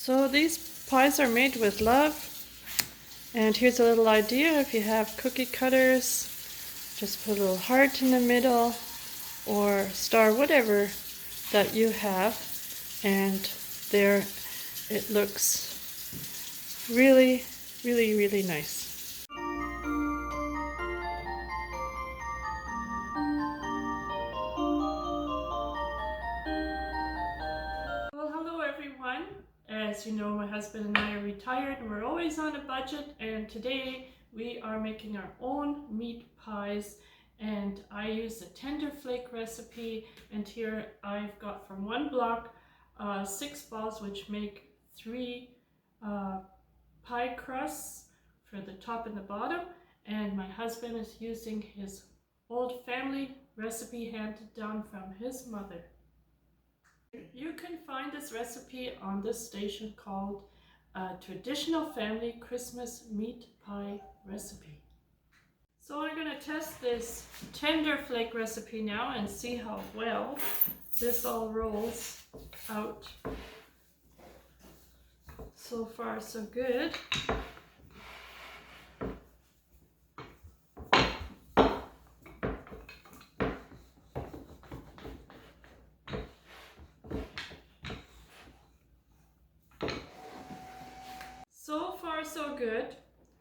So these pies are made with love, and here's a little idea. If you have cookie cutters, just put a little heart in the middle or star, whatever that you have, and there it looks really, really, really nice. Well, hello everyone. As you know, my husband and I are retired and we're always on a budget, and today we are making our own meat pies, and I use the Tender Flake recipe, and here I've got from one block 6 balls, which make 3 pie crusts for the top and the bottom, and my husband is using his old family recipe handed down from his mother. You can find this recipe on this station called Traditional Family Christmas Meat Pie Recipe. So I'm going to test this Tender Flake recipe now and see how well this all rolls out. So far so good. So far so good.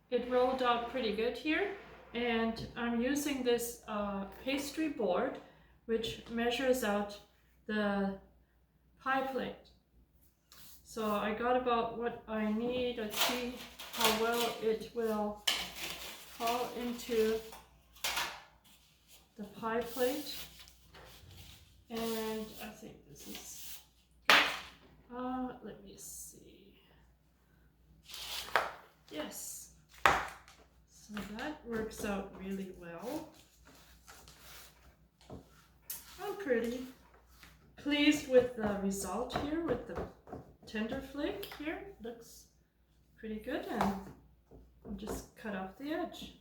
It rolled out pretty good here, and I'm using this pastry board which measures out the pie plate. So I got about what I need. Let's see how well it will fall into the pie plate, and I think this is good. Let me see. Yes, so that works out really well. I'm pretty pleased with the result here with the Tender Flake here. Looks pretty good, and I'll just cut off the edge.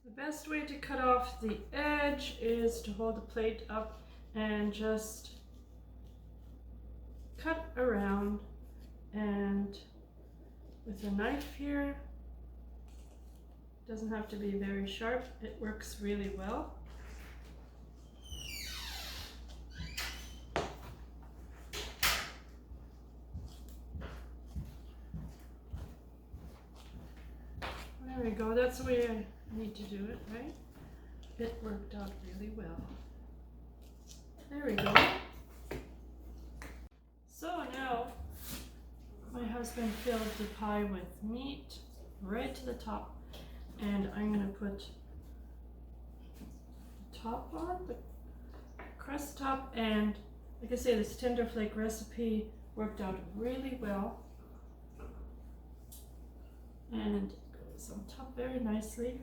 The best way to cut off the edge is to hold the plate up and just cut around, and with a knife here, doesn't have to be very sharp, it works really well. There we go, that's the way I need to do it, right? It worked out really well. There we go. So now my husband filled the pie with meat right to the top, and I'm going to put the top on, the crust top, and like I say, this Tender Flake recipe worked out really well, and it goes on top very nicely.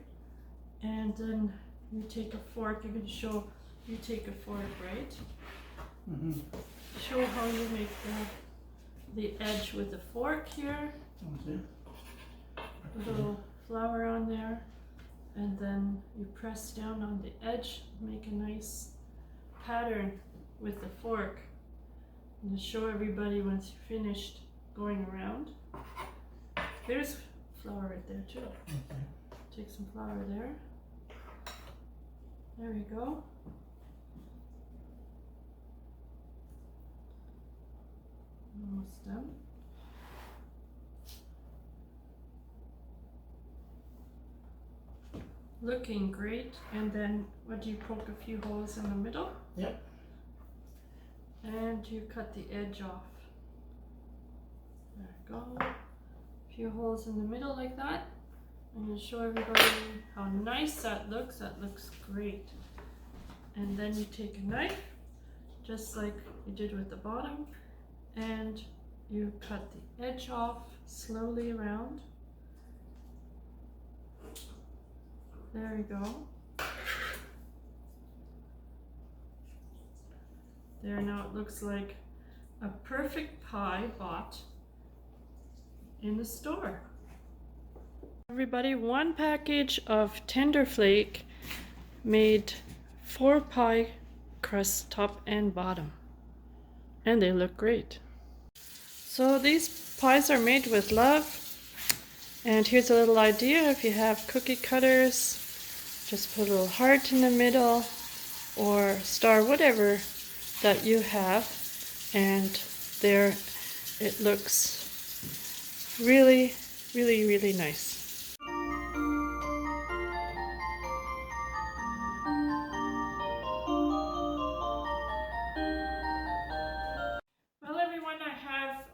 And then you take a fork. I'm going to show you take a fork, right? Mm-hmm. Show how you make the edge with the fork here. Okay. A little flour on there, and then you press down on the edge, make a nice pattern with the fork. And to show everybody once you're finished going around. There's flour right there too. Okay. Take some flour there. There we go. Almost done. Looking great. And then what do you poke a few holes in the middle? Yep. And you cut the edge off. There we go. A few holes in the middle like that. I'm going to show everybody how nice that looks. That looks great. And then you take a knife, just like you did with the bottom, and you cut the edge off slowly around. There we go. There, now it looks like a perfect pie bought in the store. Everybody, one package of Tender Flake made 4 pie crust top and bottom. And they look great. So these pies are made with love. And here's a little idea. If you have cookie cutters, just put a little heart in the middle or star, whatever that you have. And there it looks really, really, really nice. Well, everyone, I have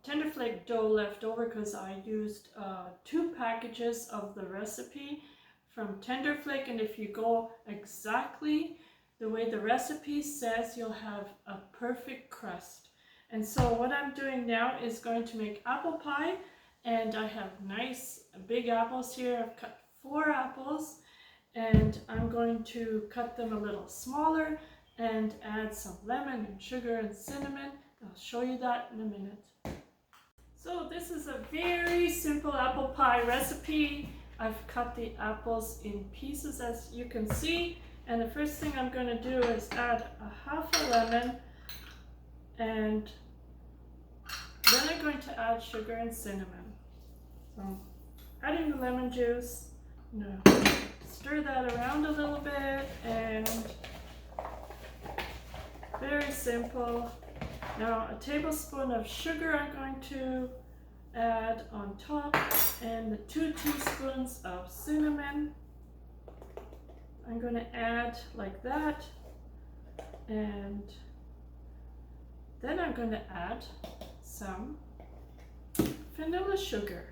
Tender Flake dough left over because I used 2 packages of the recipe from Tender Flake, and if you go exactly the way the recipe says, you'll have a perfect crust. And so what I'm doing now is going to make apple pie, and I have nice big apples here. I've cut 4 apples, and I'm going to cut them a little smaller and add some lemon and sugar and cinnamon. I'll show you that in a minute. So this is a very simple apple pie recipe. I've cut the apples in pieces, as you can see, and the first thing I'm going to do is add a half a lemon, and then I'm going to add sugar and cinnamon. So adding the lemon juice, I'm going to stir that around a little bit, and very simple. Now a tablespoon of sugar I'm going to add on top, and the 2 teaspoons of cinnamon I'm going to add like that, and then I'm going to add some vanilla sugar.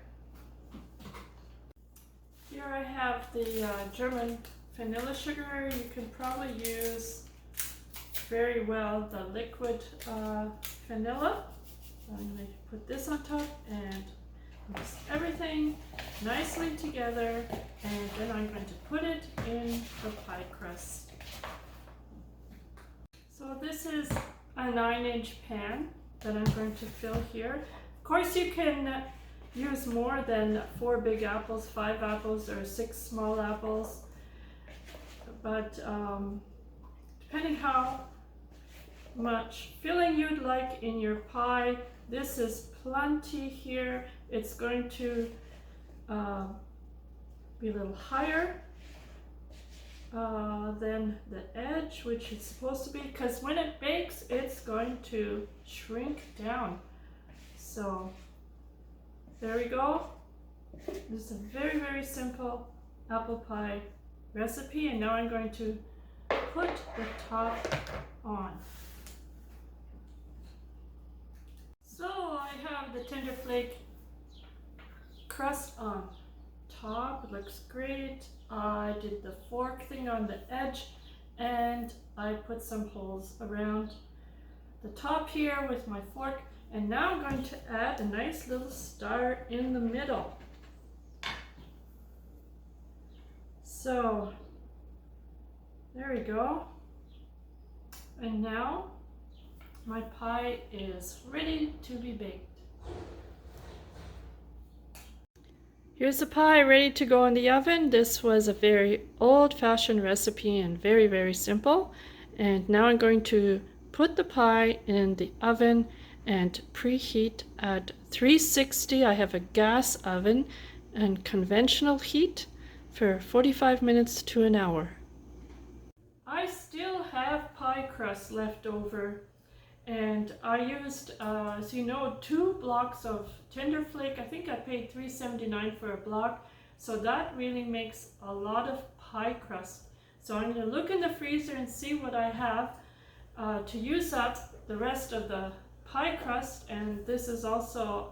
Here I have the German vanilla sugar. You can probably use very well the liquid vanilla. So I'm going to put this on top and mix everything nicely together, and then I'm going to put it in the pie crust. So this is a 9-inch pan that I'm going to fill here. Of course you can use more than 4 big apples, 5 apples, or 6 small apples, but depending how much filling you'd like in your pie, this is plenty here. It's going to be a little higher than the edge, which it's supposed to be, because when it bakes it's going to shrink down. So there we go. This is a very, very simple apple pie recipe, and now I'm going to put the top on. So I have the Tender Flake crust on top. It looks great. I did the fork thing on the edge, and I put some holes around the top here with my fork, and now I'm going to add a nice little star in the middle. So there we go. And now my pie is ready to be baked. Here's the pie ready to go in the oven. This was a very old-fashioned recipe and very, very simple. And now I'm going to put the pie in the oven and preheat at 360. I have a gas oven and conventional heat for 45 minutes to an hour. I still have pie crust left over, and I used, as you know, 2 blocks of Tender Flake. I think I paid $3.79 for a block, so that really makes a lot of pie crust. So I'm going to look in the freezer and see what I have to use up the rest of the pie crust. And this is also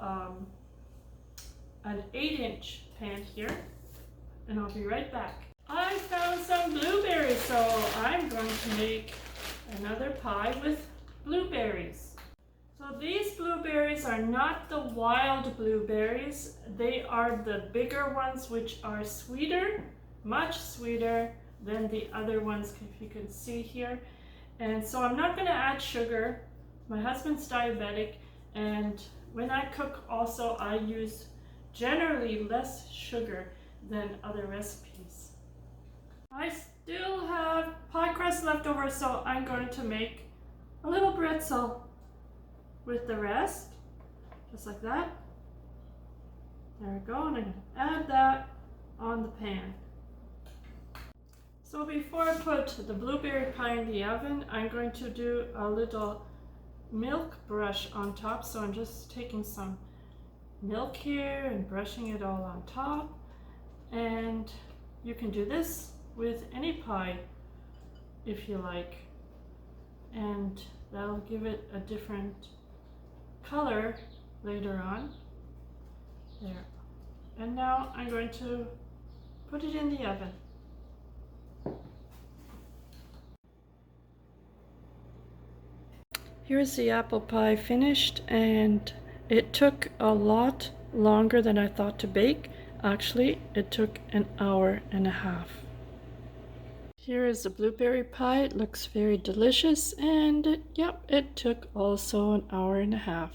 an 8-inch pan here, and I'll be right back. I found some blueberries, so I'm going to make another pie with blueberries. So these blueberries are not the wild blueberries. They are the bigger ones, which are sweeter, much sweeter than the other ones, if you can see here. And so I'm not going to add sugar. My husband's diabetic, and when I cook also I use generally less sugar than other recipes. I Still have pie crust left over, so I'm going to make a little britzel with the rest, just like that. There we go, and I'm going to add that on the pan. So before I put the blueberry pie in the oven, I'm going to do a little milk brush on top. So I'm just taking some milk here and brushing it all on top. And you can do this with any pie if you like. And that'll give it a different color later on. There. And now I'm going to put it in the oven. Here's the apple pie finished, and it took a lot longer than I thought to bake. Actually, it took an hour and a half. Here is the blueberry pie. It looks very delicious, and it took also an hour and a half.